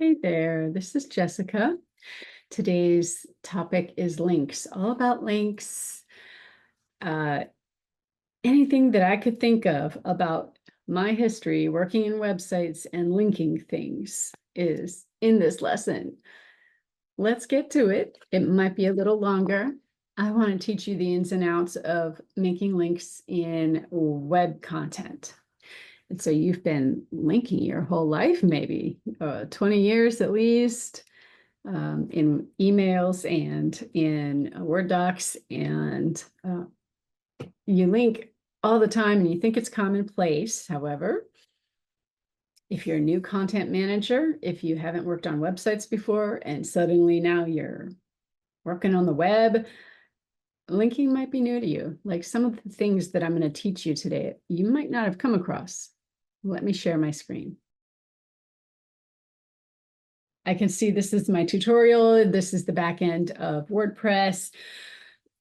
Hey there, this is Jessica. Today's topic is links, all about links. Uh, Anything that I could think of about my history working in websites and linking things is in this lesson. Let's get to it. It might be a little longer. I want to teach you the ins and outs of making links in web content. And so you've been linking your whole life, maybe 20 years at least, in emails and in Word docs, and you link all the time and you think it's commonplace. However, if you're a new content manager, if you haven't worked on websites before and suddenly now you're working on the web, linking might be new to you. Like some of the things that I'm going to teach you today, you might not have come across. Let me share my screen. I can see this is my tutorial. This is the back end of WordPress.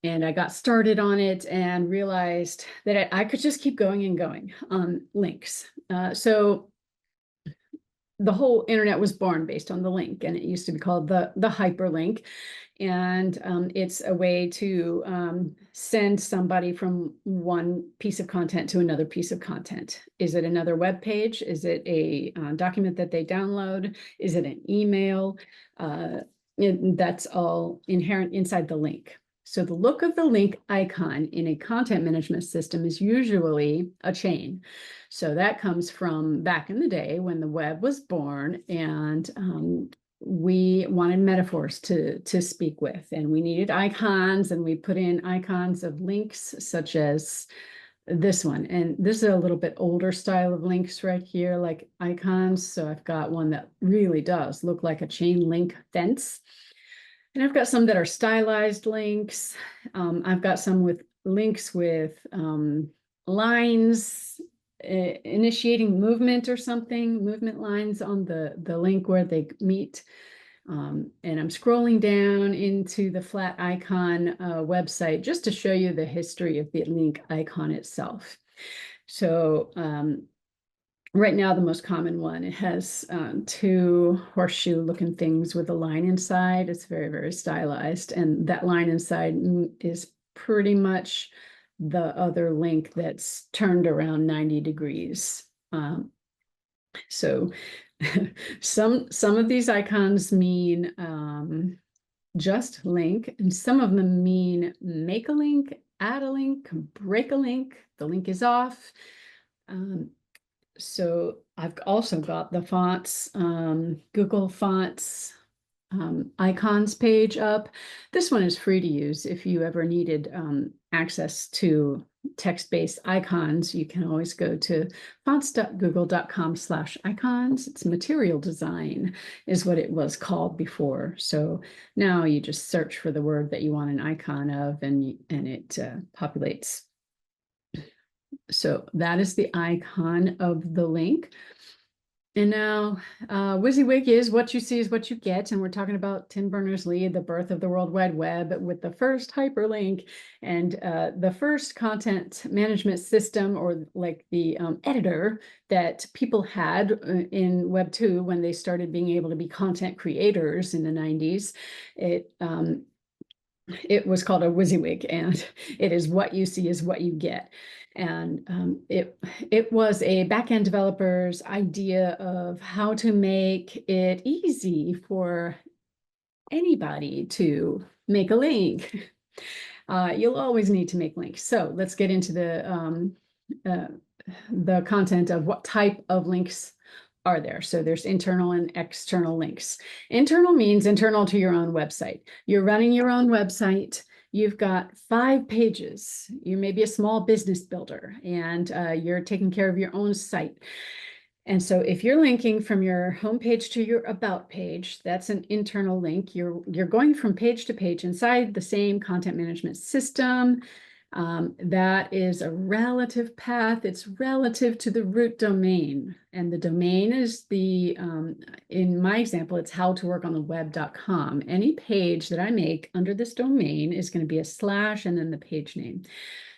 And I got started on it and realized that I could just keep going and going on links. So the whole internet was born based on the link, and it used to be called the hyperlink. And it's a way to send somebody from one piece of content to another piece of content. Is it another web page? Is it a document that they download? Is it an email? That's all inherent inside the link. So the look of the link icon in a content management system is usually a chain. So that comes from back in the day when the web was born, and we wanted metaphors to speak with, and we needed icons, and we put in icons of links such as this one. And this is a little bit older style of links right here, like icons. So I've got one that really does look like a chain link fence. And I've got some that are stylized links. I've got some with links with lines, initiating movement or something, movement lines on the link where they meet. And I'm scrolling down into the flat icon website just to show you the history of the link icon itself. So right now, the most common one, it has two horseshoe looking things with a line inside. It's very, very stylized. And that line inside is pretty much the other link that's turned around 90 degrees. So some of these icons mean just link, and some of them mean make a link, add a link, break a link, the link is off. So I've also got the fonts, Google Fonts icons page up. This one is free to use. If you ever needed access to text-based icons, you can always go to fonts.google.com/icons. It's material design is what it was called before. So now you just search for the word that you want an icon of, and it populates. So that is the icon of the link. And now WYSIWYG is what you see is what you get. And we're talking about Tim Berners-Lee, the birth of the World Wide Web, with the first hyperlink and the first content management system, or like the editor that people had in Web 2 when they started being able to be content creators in the 90s. It was called a WYSIWYG, and it is what you see is what you get. And it was a backend developer's idea of how to make it easy for anybody to make a link. You'll always need to make links. So let's get into the content of what type of links are there. So there's internal and external links. Internal means internal to your own website. You're running your own website. You've got 5 pages. You may be a small business builder, and you're taking care of your own site. And so if you're linking from your homepage to your about page, that's an internal link. You're going from page to page inside the same content management system. That is a relative path. It's relative to the root domain. And the domain is in my example, it's howtoworkontheweb.com. Any page that I make under this domain is going to be a slash and then the page name.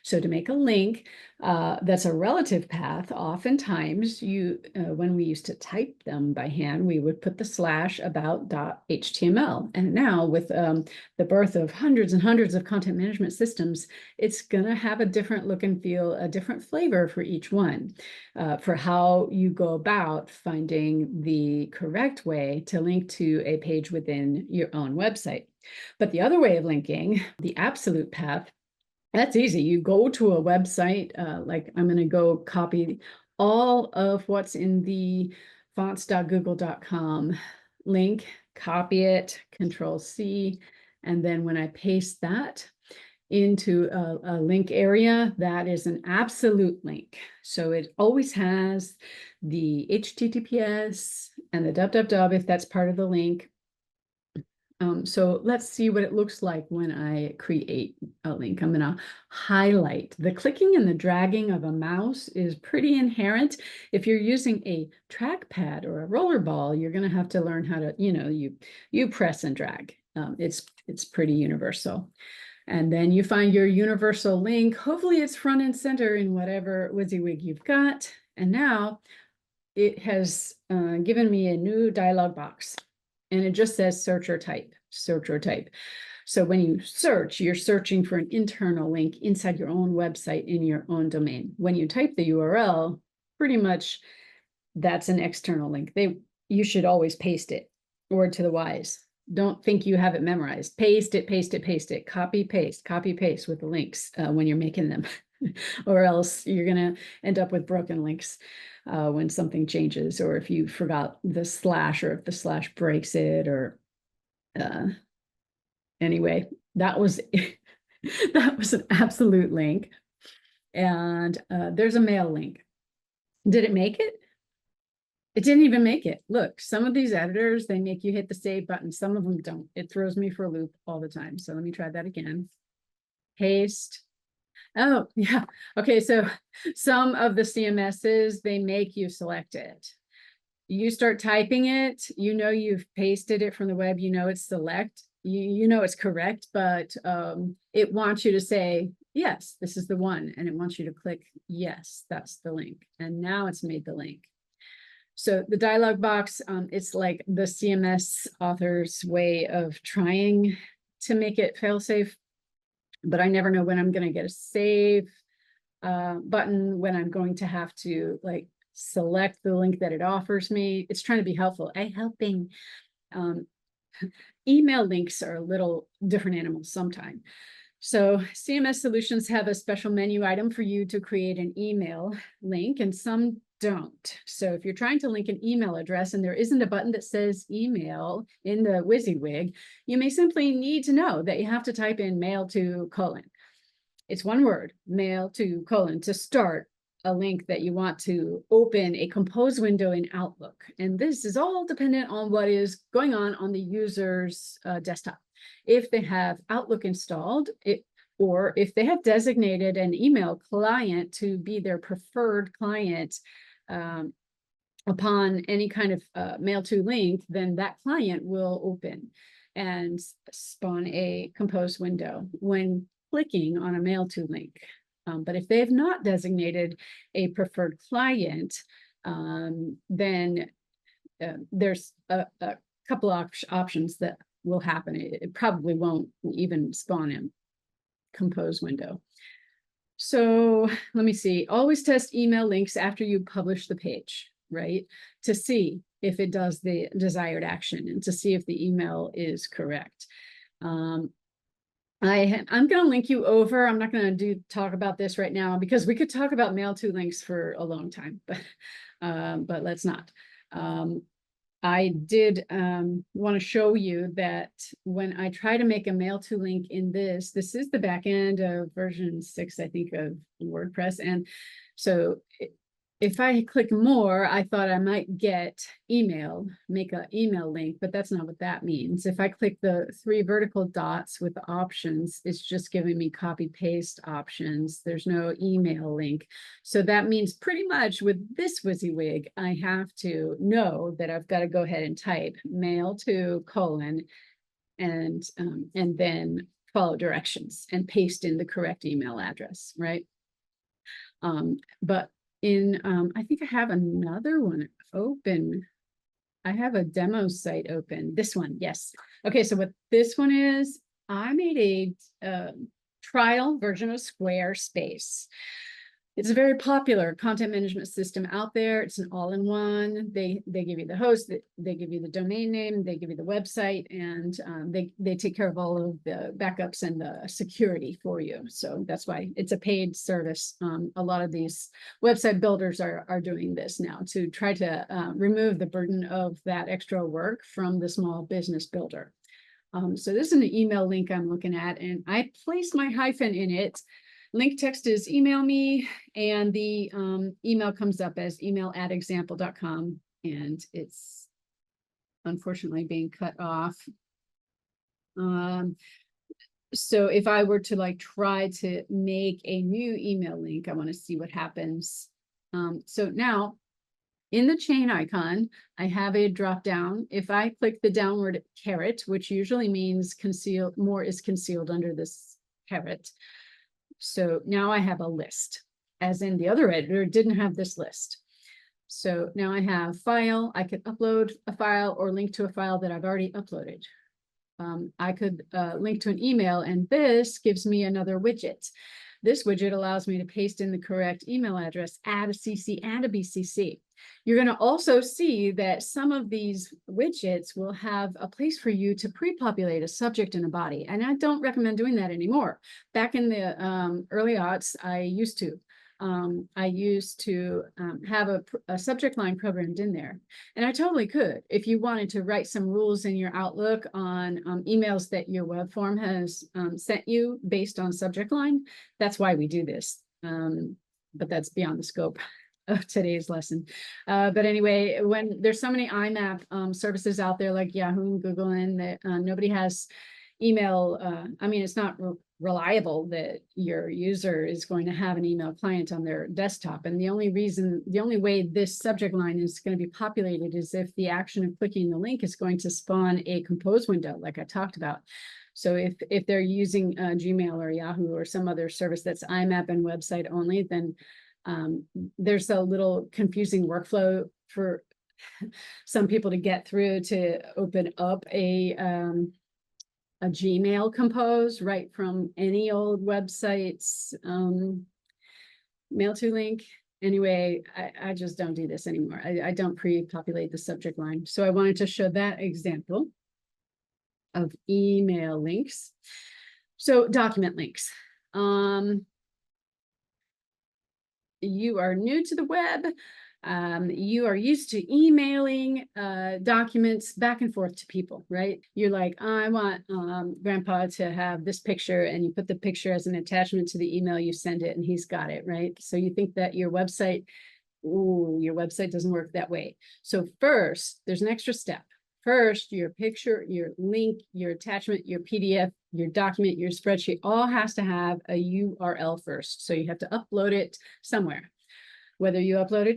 So to make a link that's a relative path, oftentimes when we used to type them by hand, we would put the slash about.html. And now with the birth of hundreds and hundreds of content management systems, it's going to have a different look and feel, a different flavor for each one, for how you go about finding the correct way to link to a page within your own website. But the other way of linking, the absolute path, that's easy. You go to a website, like I'm going to go copy all of what's in the fonts.google.com link, copy it, Control C, and then when I paste that into a link area, that is an absolute link. So it always has the HTTPS and the www if that's part of the link. So let's see what it looks like when I create a link. I'm going to highlight. The clicking and the dragging of a mouse is pretty inherent. If you're using a trackpad or a rollerball, you're going to have to learn how to, you press and drag. It's pretty universal. And then you find your universal link. Hopefully it's front and center in whatever WYSIWYG you've got. And now it has given me a new dialog box. And it just says search or type, search or type. So when you search, you're searching for an internal link inside your own website in your own domain. When you type the URL, pretty much that's an external link. You should always paste it. Word to the wise. Don't think you have it memorized. Paste it, paste it, paste it. Copy, paste with the links when you're making them. Or else you're going to end up with broken links when something changes, or if you forgot the slash, or if the slash breaks it, or anyway, that was that was an absolute link. And there's a mail link. Did it make it? It didn't even make it. Look, some of these editors, they make you hit the save button. Some of them don't. It throws me for a loop all the time. So let me try that again. Paste. Oh, yeah. Okay, so some of the CMSs, they make you select it. You start typing it, you've pasted it from the web, it's select, you know it's correct, but it wants you to say, yes, this is the one, and it wants you to click, yes, that's the link. And now it's made the link. So the dialog box, it's like the CMS author's way of trying to make it fail safe. But I never know when I'm going to get a save button, when I'm going to have to select the link that it offers me. It's trying to be helpful. Helping. Email links are a little different animals sometimes. So CMS solutions have a special menu item for you to create an email link, and some don't. So if you're trying to link an email address and there isn't a button that says email in the WYSIWYG, you may simply need to know that you have to type in mail to : It's one word, mail to : to start a link that you want to open a compose window in Outlook. And this is all dependent on what is going on the user's desktop. If they have Outlook installed, or if they have designated an email client to be their preferred client upon any kind of mail to link, then that client will open and spawn a compose window when clicking on a mail to link. But if they have not designated a preferred client, then there's a couple of options that will happen. It probably won't even spawn in compose window. So let me see. Always test email links after you publish the page, right? To see if it does the desired action and to see if the email is correct. I'm going to link you over. I'm not going to talk about this right now because we could talk about mail to links for a long time, but let's not. I did want to show you that when I try to make a mail to link in this is the back end of version 6, I think, of WordPress. And so if I click more, I thought I might get email, make an email link, but that's not what that means. If I click the 3 vertical dots with the options, it's just giving me copy paste options. There's no email link. So that means pretty much with this WYSIWYG, I have to know that I've got to go ahead and type mail to : and then follow directions and paste in the correct email address, right? But in, I think I have another one open. I have a demo site open. This one, yes. Okay, so what this one is, I made a trial version of Squarespace. It's a very popular content management system out there. It's an all-in-one. They give you the host, they give you the domain name, they give you the website, and they take care of all of the backups and the security for you. So that's why it's a paid service. A lot of these website builders are doing this now to try to remove the burden of that extra work from the small business builder. So this is an email link I'm looking at, and I placed my hyphen in it. Link text is email me, and the email comes up as email@example.com, and it's unfortunately being cut off. So if I were to like try to make a new email link, I want to see what happens. So now in the chain icon, I have a drop down. If I click the downward caret, which usually means conceal, more is concealed under this caret. So now I have a list, as in the other editor didn't have this list. So now I have file. I could upload a file or link to a file that I've already uploaded. I could link to an email, and this gives me another widget. This widget allows me to paste in the correct email address, add a CC and a BCC. You're going to also see that some of these widgets will have a place for you to pre-populate a subject and a body. And I don't recommend doing that anymore. Back in the early aughts, I used to have a subject line programmed in there. And I totally could. If you wanted to write some rules in your Outlook on emails that your web form has sent you based on subject line, that's why we do this. But that's beyond the scope of today's lesson. But anyway, when there's so many IMAP services out there like Yahoo and Google, and that nobody has email, I mean, it's not reliable that your user is going to have an email client on their desktop. And the only way this subject line is going to be populated is if the action of clicking the link is going to spawn a compose window, like I talked about. So if they're using Gmail or Yahoo or some other service that's IMAP and website only, then there's a little confusing workflow for some people to get through to open up a Gmail compose right from any old website's mail to link. Anyway, I just don't do this anymore. I don't pre-populate the subject line. So I wanted to show that example of email links. So document links. You are new to the web. You are used to emailing documents back and forth to people, right? You're like, I want grandpa to have this picture, and you put the picture as an attachment to the email, you send it, and he's got it, right? So you think that your website doesn't work that way. So first, there's an extra step. First, your picture, your link, your attachment, your PDF, your document, your spreadsheet all has to have a URL first. So you have to upload it somewhere, whether you upload it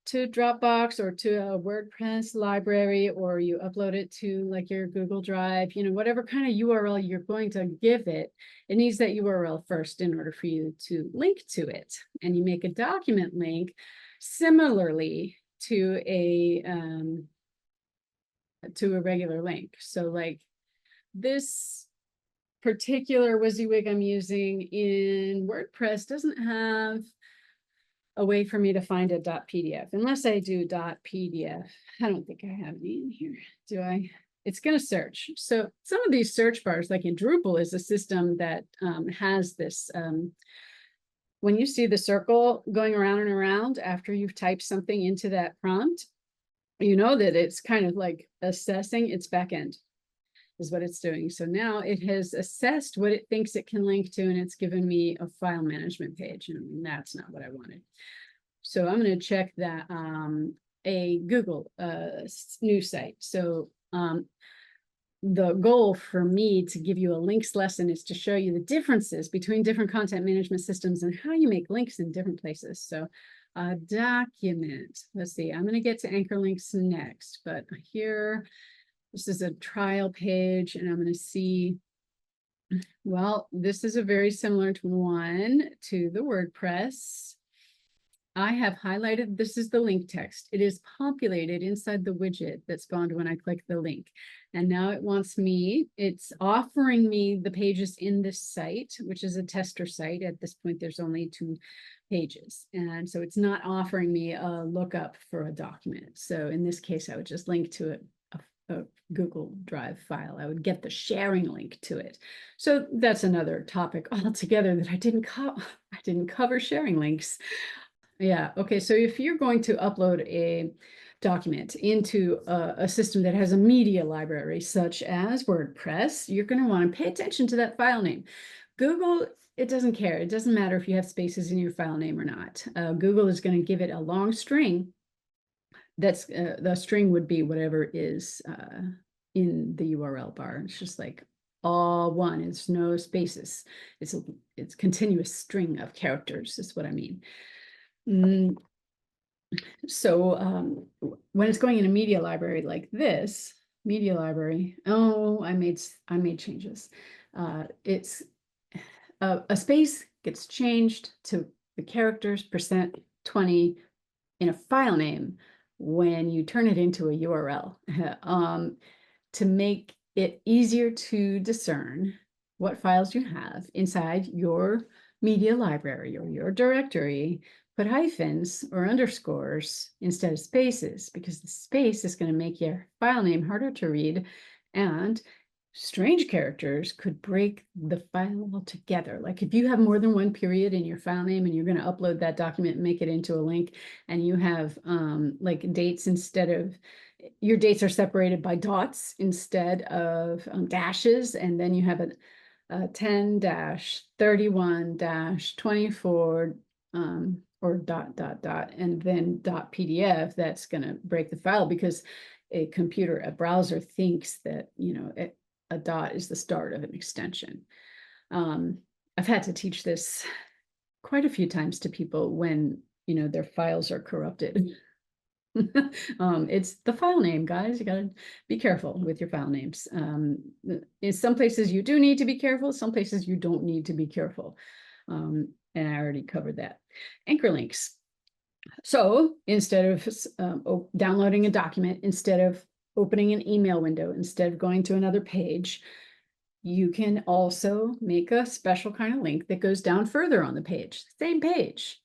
to Dropbox or to a WordPress library, or you upload it to like your Google Drive, whatever kind of URL you're going to give it, it needs that URL first in order for you to link to it. And you make a document link similarly to a regular link. So like this particular WYSIWYG I'm using in WordPress doesn't have a way for me to find a .pdf unless I do .pdf. I don't think I have any in here. Do I? It's going to search. So some of these search bars, like in Drupal, is a system that has this. When you see the circle going around and around after you've typed something into that prompt, you know that it's kind of like assessing its backend is what it's doing. So now it has assessed what it thinks it can link to, and it's given me a file management page, and that's not what I wanted. So I'm going to check that a Google news site. So the goal for me to give you a links lesson is to show you the differences between different content management systems and how you make links in different places. So document, let's see, I'm going to get to anchor links next, but here, this is a trial page, and I'm going to see Well, this is a very similar one to the WordPress. I have highlighted, this is the link text. It is populated inside the widget that spawned when I clicked the link. And now it wants me, it's offering me the pages in this site, which is a tester site. At this point, there's only 2 pages. And so it's not offering me a lookup for a document. So in this case, I would just link to a Google Drive file. I would get the sharing link to it. So that's another topic altogether that I didn't cover sharing links. Yeah, okay, so if you're going to upload a document into a system that has a media library such as WordPress, you're going to want to pay attention to that file name. Google, it doesn't care. It doesn't matter if you have spaces in your file name or not. Google is going to give it a long string. That's the string would be whatever is in the URL bar. It's just like all one. It's no spaces. It's continuous string of characters is what I mean. So when it's going in a media library like this, media library, oh, I made changes. It's a space gets changed to the characters %20 in a file name when you turn it into a URL to make it easier to discern what files you have inside your media library or your directory. Put hyphens or underscores instead of spaces, because the space is going to make your file name harder to read, and strange characters could break the file altogether. Like if you have more than one period in your file name and you're going to upload that document and make it into a link, and you have like dates instead of, your dates are separated by dots instead of dashes, and then you have a 10-31-24 or ... and then .pdf, that's going to break the file, because a browser thinks that, a dot is the start of an extension. I've had to teach this quite a few times to people when, their files are corrupted. It's the file name, guys. You gotta be careful with your file names. In some places you do need to be careful, some places you don't need to be careful. And I already covered that. Anchor links. So instead of downloading a document, instead of opening an email window, instead of going to another page, you can also make a special kind of link that goes down further on the page, same page.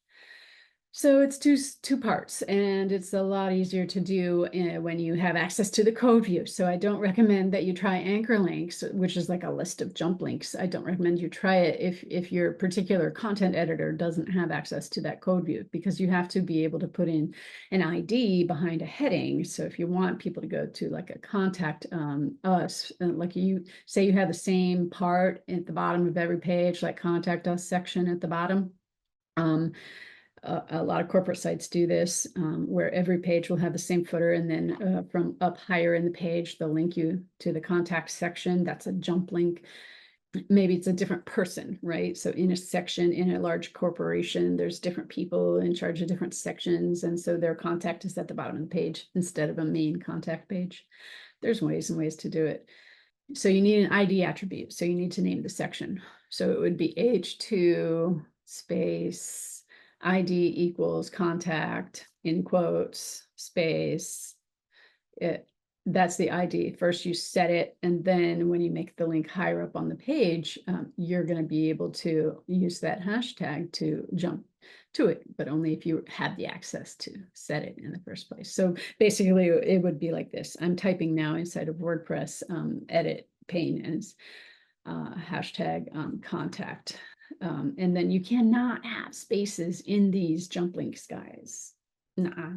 So it's two parts, and it's a lot easier to do when you have access to the code view. So I don't recommend that you try anchor links, which is like a list of jump links. I don't recommend you try it if your particular content editor doesn't have access to that code view, because you have to be able to put in an ID behind a heading. So if you want people to go to like a contact us, like you say you have the same part at the bottom of every page, like contact us section at the bottom. A lot of corporate sites do this, where every page will have the same footer, and then from up higher in the page, they'll link you to the contact section. That's a jump link. Maybe it's a different person, right? So in a section, in a large corporation, there's different people in charge of different sections, and so their contact is at the bottom of the page instead of a main contact page. There's ways and ways to do it. So you need an ID attribute. So you need to name the section. So it would be H2 space ID equals contact in quotes space. That's the ID. First you set it, and then when you make the link higher up on the page, you're going to be able to use that hashtag to jump to it, but only if you have the access to set it in the first place. So basically it would be like this. I'm typing now inside of WordPress edit pane as hashtag contact. And then you cannot have spaces in these jump links, guys. Nah.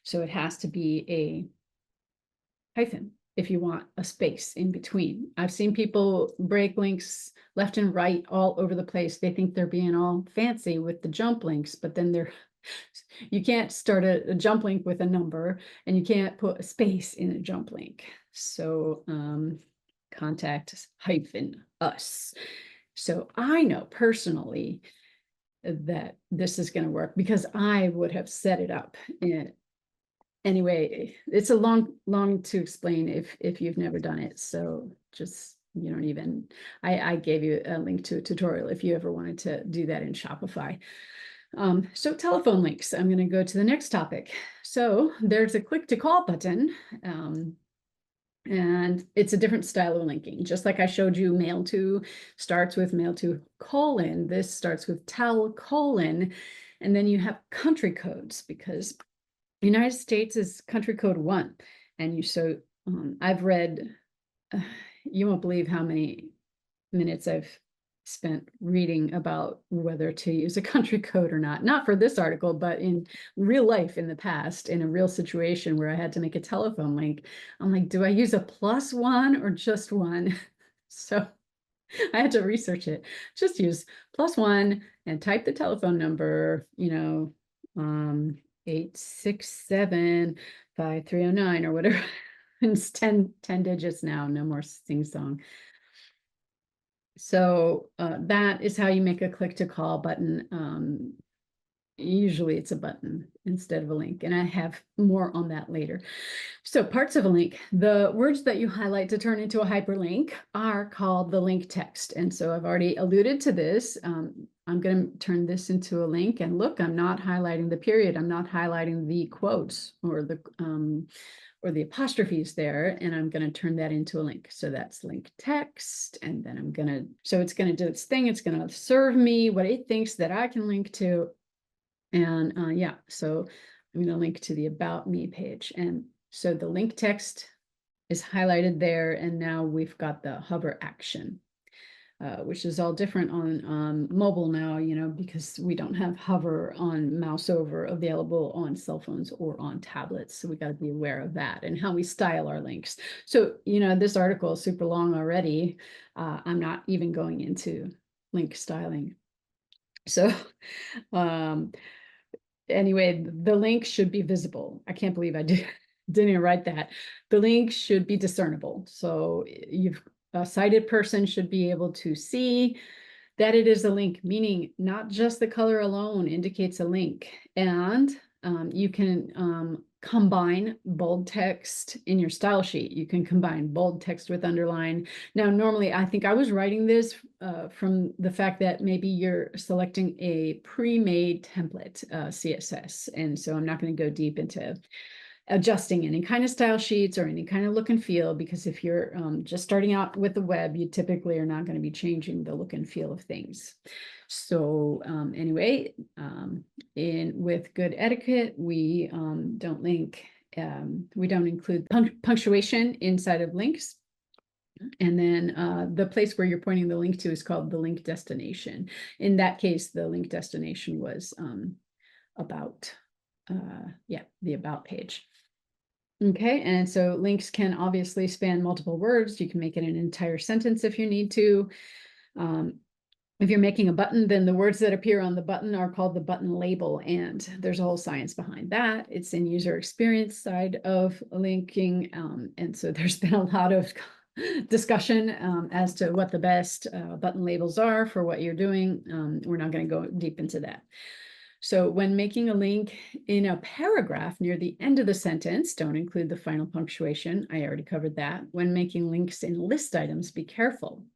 So it has to be a hyphen if you want a space in between. I've seen people break links left and right all over the place. They think they're being all fancy with the jump links, but then you can't start a jump link with a number, and you can't put a space in a jump link. So contact hyphen us. So I know personally that this is going to work, because I would have set it up. Anyway, it's a long to explain if you've never done it. So just you don't even, I gave you a link to a tutorial if you ever wanted to do that in Shopify. So telephone links, I'm going to go to the next topic. So there's a click to call button. And it's a different style of linking. Just like I showed you, mail to starts with mail to colon. This starts with tel colon. And then you have country codes, because the United States is country code 1. And I've read, you won't believe how many minutes I've spent reading about whether to use a country code or not for this article, but in real life in the past, in a real situation where I had to make a telephone link. I'm like, do I use a +1 or just 1? So I had to research it. Just use +1 and type the telephone number, 867-5309 or whatever. It's 10 digits now, no more sing song. So that is how you make a click to call button. Usually it's a button instead of a link, and I have more on that later. So parts of a link, the words that you highlight to turn into a hyperlink are called the link text. And so I've already alluded to this. I'm going to turn this into a link, and look, I'm not highlighting the period. I'm not highlighting the quotes or the apostrophes there, and I'm going to turn that into a link. So that's link text, and then so it's going to do its thing. It's going to serve me what it thinks that I can link to. And yeah, so I'm going to link to the About Me page. And so the link text is highlighted there, and now we've got the hover action. Which is all different on mobile now, because we don't have hover on mouse over available on cell phones or on tablets. So we got to be aware of that and how we style our links. So, this article is super long already. I'm not even going into link styling. So anyway, the link should be visible. I can't believe I didn't even write that. The link should be discernible. So a sighted person should be able to see that it is a link, meaning not just the color alone indicates a link. And you can combine bold text in your style sheet. You can combine bold text with underline. Now, normally, I think I was writing this from the fact that maybe you're selecting a pre-made template CSS. And so I'm not going to go deep into adjusting any kind of style sheets or any kind of look and feel, because if you're just starting out with the web, you typically are not going to be changing the look and feel of things. So anyway, with good etiquette, we don't link, we don't include punctuation inside of links. And then the place where you're pointing the link to is called the link destination. In that case, the link destination was about, the About page. Okay, and so links can obviously span multiple words. You can make it an entire sentence if you need to. If you're making a button, then the words that appear on the button are called the button label, and there's a whole science behind that. It's in user experience side of linking, and so there's been a lot of discussion as to what the best button labels are for what you're doing. We're not going to go deep into that. So when making a link in a paragraph near the end of the sentence, don't include the final punctuation. I already covered that. When making links in list items, be careful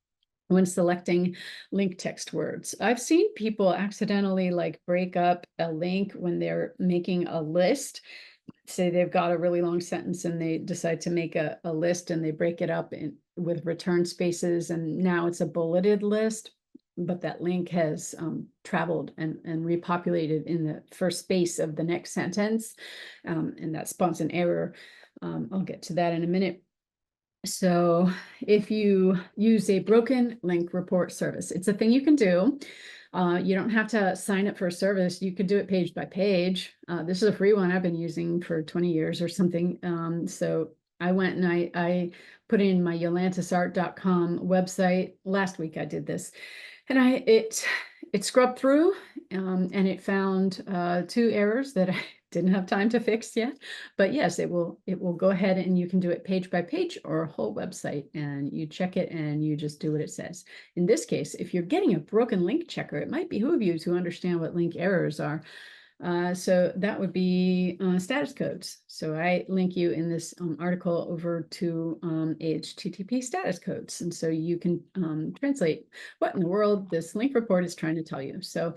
when selecting link text words. I've seen people accidentally break up a link when they're making a list. Say they've got a really long sentence and they decide to make a list, and they break it up with return spaces, and now it's a bulleted list. But that link has traveled and repopulated in the first space of the next sentence, and that spawns an error. I'll get to that in a minute. So if you use a broken link report service, it's a thing you can do. You don't have to sign up for a service. You could do it page by page. This is a free one I've been using for 20 years or something. So I went and I put in my yolantasart.com website. Last week I did this. And it scrubbed through and it found 2 errors that I didn't have time to fix yet. But yes, it will go ahead and you can do it page by page or a whole website, and you check it and you just do what it says. In this case, if you're getting a broken link checker, it might behoove you to understand what link errors are. So that would be status codes. So I link you in this article over to HTTP status codes. And so you can translate what in the world this link report is trying to tell you. So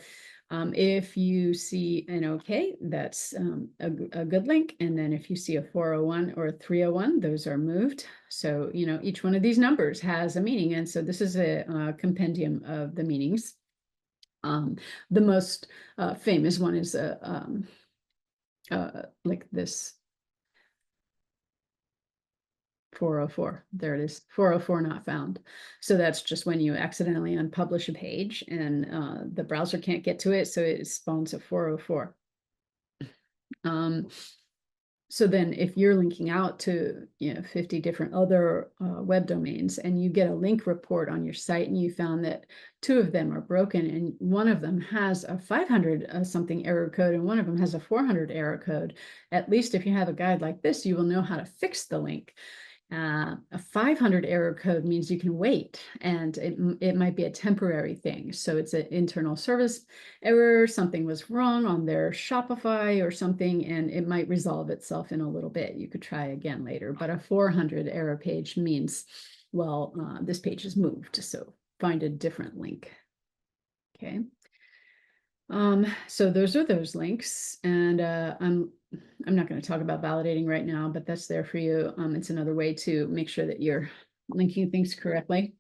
if you see an OK, that's a good link. And then if you see a 401 or a 301, those are moved. So, you know, each one of these numbers has a meaning. And so this is a compendium of the meanings. The most famous one is like this 404. There it is, 404 not found. So that's just when you accidentally unpublish a page and the browser can't get to it, so it spawns a 404. So then if you're linking out to 50 different other web domains and you get a link report on your site and you found that 2 of them are broken and one of them has a 500 something error code and one of them has a 400 error code, at least if you have a guide like this, you will know how to fix the link. A 500 error code means you can wait, and it might be a temporary thing. So it's an internal service error, something was wrong on their Shopify or something, and it might resolve itself in a little bit. You could try again later, but a 400 error page means, well, this page is moved, so find a different link. Okay. So those are those links, and I'm not going to talk about validating right now, but that's there for you. It's another way to make sure that you're linking things correctly.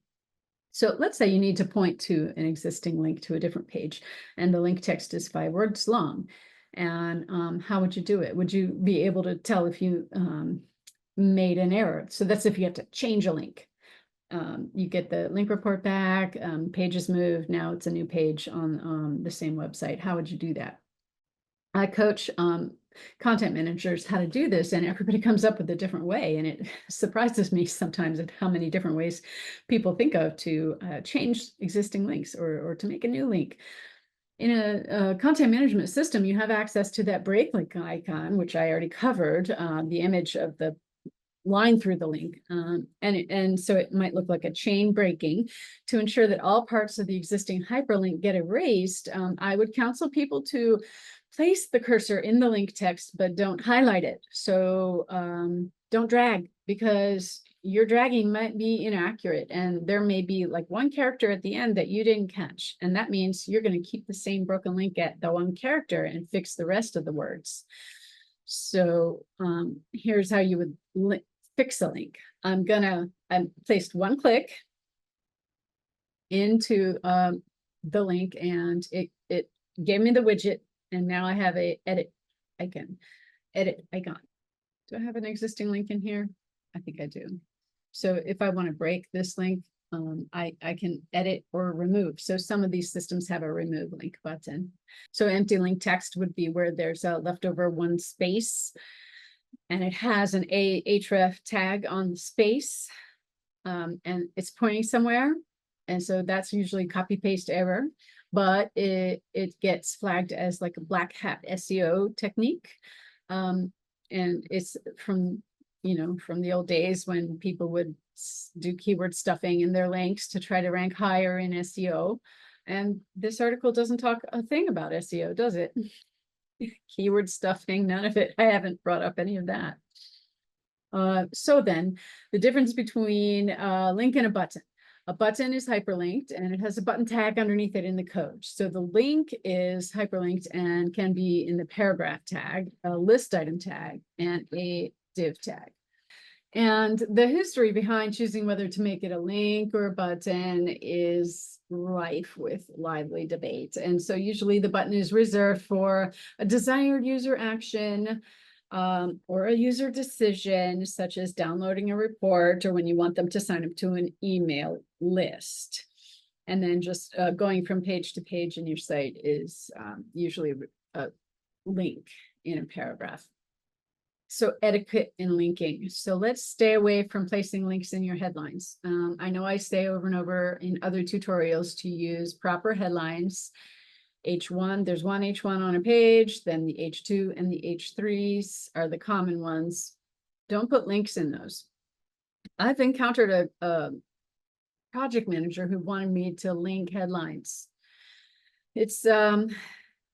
So let's say you need to point to an existing link to a different page, and the link text is 5 words long. And how would you do it? Would you be able to tell if you made an error? So that's if you have to change a link. You get the link report back, page is moved, now it's a new page on the same website. How would you do that? I coach content managers how to do this, and everybody comes up with a different way, and it surprises me sometimes at how many different ways people think of to change existing links or to make a new link. In a content management system, you have access to that break link icon, which I already covered, the image of the line through the link. And so it might look like a chain breaking. To ensure that all parts of the existing hyperlink get erased, I would counsel people to place the cursor in the link text, but don't highlight it. So don't drag, because your dragging might be inaccurate and there may be like one character at the end that you didn't catch. And that means you're going to keep the same broken link at the one character and fix the rest of the words. So here's how you would fix a link. I placed one click into the link, and it gave me the widget, and now I have a edit icon. Do I have an existing link in here? I think I do. So if I want to break this link, I can edit or remove. So some of these systems have a remove link button. So empty link text would be where there's a leftover one space, and it has an href tag on the space, and it's pointing somewhere. And so that's usually copy paste error, but it gets flagged as like a black hat SEO technique. And it's from the old days when people would do keyword stuffing in their links to try to rank higher in SEO. And this article doesn't talk a thing about SEO, does it? Keyword stuffing, none of it. I haven't brought up any of that. So then the difference between a link and a button. A button is hyperlinked and it has a button tag underneath it in the code. So the link is hyperlinked and can be in the paragraph tag, a list item tag, and a div tag. And the history behind choosing whether to make it a link or a button is rife with lively debate. And so usually the button is reserved for a desired user action, or a user decision, such as downloading a report or when you want them to sign up to an email list. And then just going from page to page in your site is usually a link in a paragraph. So etiquette in linking. So let's stay away from placing links in your headlines. I know I say over and over in other tutorials to use proper headlines. H1, there's one H1 on a page, then the H2 and the H3s are the common ones. Don't put links in those. I've encountered a project manager who wanted me to link headlines. It's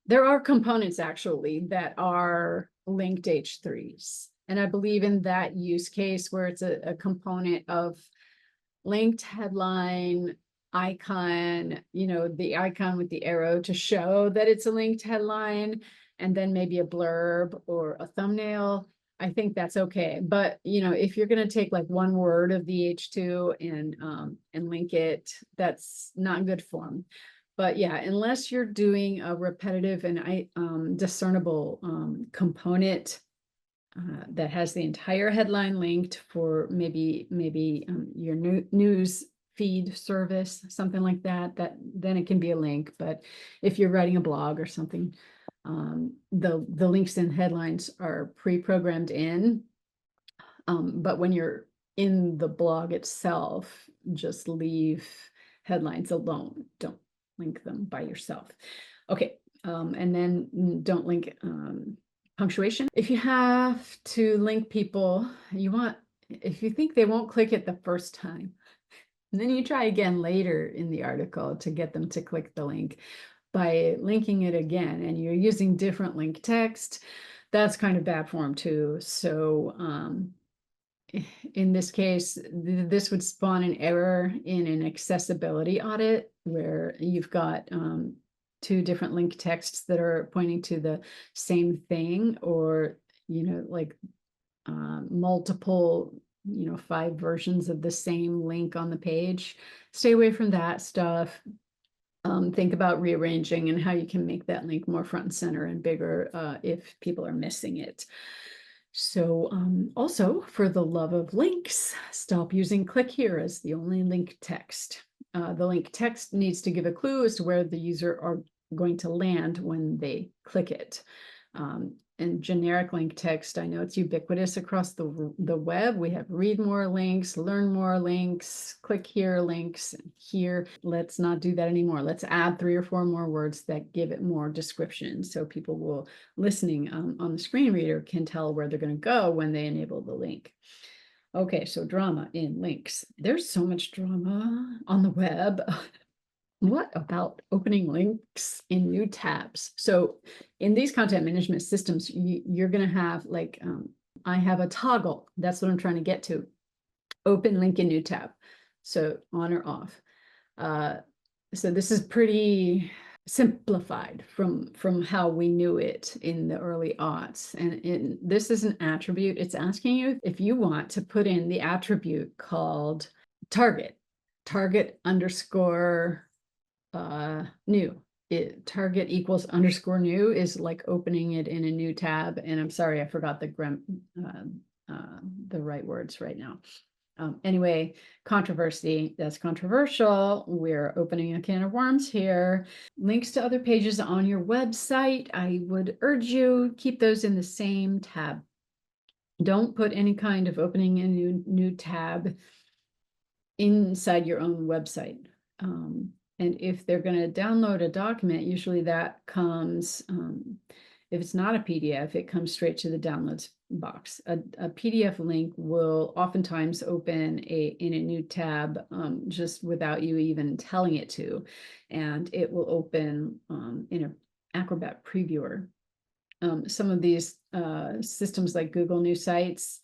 There are components actually that are linked H3s. And I believe in that use case where it's a component of linked headline, icon, the icon with the arrow to show that it's a linked headline, and then maybe a blurb or a thumbnail. I think that's okay. But if you're going to take like one word of the H2 and link it, that's not good form. But yeah, unless you're doing a repetitive and discernible component that has the entire headline linked for maybe your news feed service, something like that, then it can be a link. But if you're writing a blog or something, the links and headlines are pre-programmed in. But when you're in the blog itself, just leave headlines alone. Don't link them by yourself. Okay, and then don't link punctuation. If you have to link people, if you think they won't click it the first time, and then you try again later in the article to get them to click the link by linking it again, and you're using different link text, that's kind of bad form too. So in this case, this would spawn an error in an accessibility audit where you've got two different link texts that are pointing to the same thing, or like multiple 5 versions of the same link on the page. Stay away from that stuff. Think about rearranging and how you can make that link more front and center and bigger if people are missing it. So also, for the love of links, stop using click here as the only link text. The link text needs to give a clue as to where the user are going to land when they click it. And generic link text, I know it's ubiquitous across the web. We have read more links, learn more links, click here links here. Let's not do that anymore. Let's add 3 or 4 more words that give it more description, so people will, listening on the screen reader, can tell where they're going to go when they enable the link. Okay, so drama in links. There's so much drama on the web. What about opening links in new tabs? So in these content management systems, you're going to have like, I have a toggle. That's what I'm trying to get to. Open link in new tab. So on or off. So this is pretty simplified from how we knew it in the early aughts. And this is an attribute. It's asking you if you want to put in the attribute called target underscore new. Target equals underscore new is like opening it in a new tab. And I'm sorry, I forgot the right words right now. Anyway, controversy, that's controversial. We're opening a can of worms here. Links to other pages on your website, I would urge you keep those in the same tab. Don't put any kind of opening a new tab inside your own website. And if they're going to download a document, usually that comes, if it's not a PDF, it comes straight to the downloads box. A PDF link will oftentimes open in a new tab just without you even telling it to, and it will open in an Acrobat previewer. Some of these systems like Google News Sites,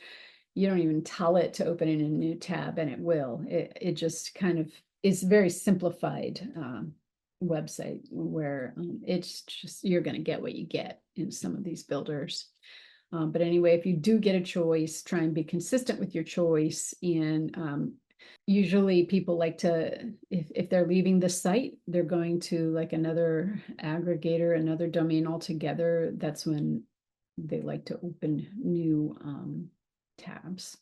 you don't even tell it to open in a new tab and it will. It just kind of is very simplified website where it's just, you're going to get what you get in some of these builders. But anyway, if you do get a choice, try and be consistent with your choice. And usually people like to, if they're leaving the site, they're going to like another aggregator, another domain altogether. That's when they like to open new tabs.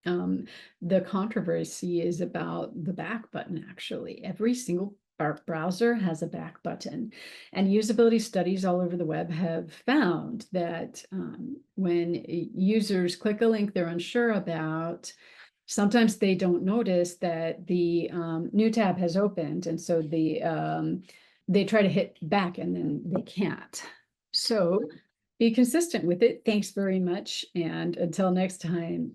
The controversy is about the back button. Actually, every single browser has a back button, and usability studies all over the web have found that when users click a link they're unsure about, sometimes they don't notice that the new tab has opened, and so they try to hit back and then they can't. So be consistent with it. Thanks very much, and until next time.